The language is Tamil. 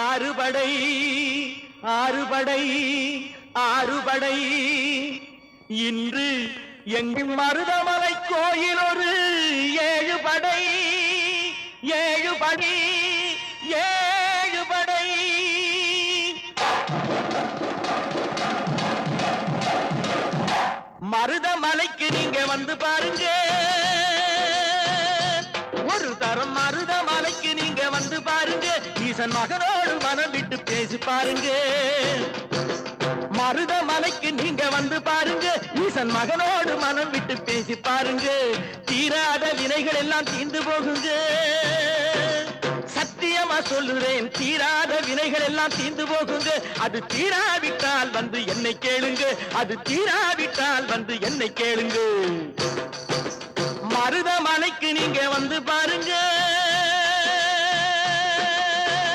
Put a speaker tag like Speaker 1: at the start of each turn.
Speaker 1: ஆறுபடை ஆறுபடை ஆறுபடை இன்று எங்கும் மருதமலை கோயில் ஒரு ஏழுபடை ஏழுபடை ஏழுபடை மருதமலைக்கு நீங்க வந்து பாருங்க ஒரு தரம் மருதமலைக்கு நீங்க வந்து பாருங்க ஈசன் மகனோடு மனம் விட்டு பேசி பாருங்க மருதமலைக்கு நீங்க வந்து பாருங்க ஈசன் மகனோடு மனம் விட்டு பேசி பாருங்க தீராத வினைகள் எல்லாம் தீர்ந்து போகுங்க சத்தியமா சொல்லுறேன் தீராத வினைகள் எல்லாம் தீர்ந்து போகுங்க அது தீராவிட்டால் வந்து என்னை கேளுங்க அது தீராவிட்டால் வந்து என்னை கேளுங்க மருதமலைக்கு நீங்க வந்து பாருங்க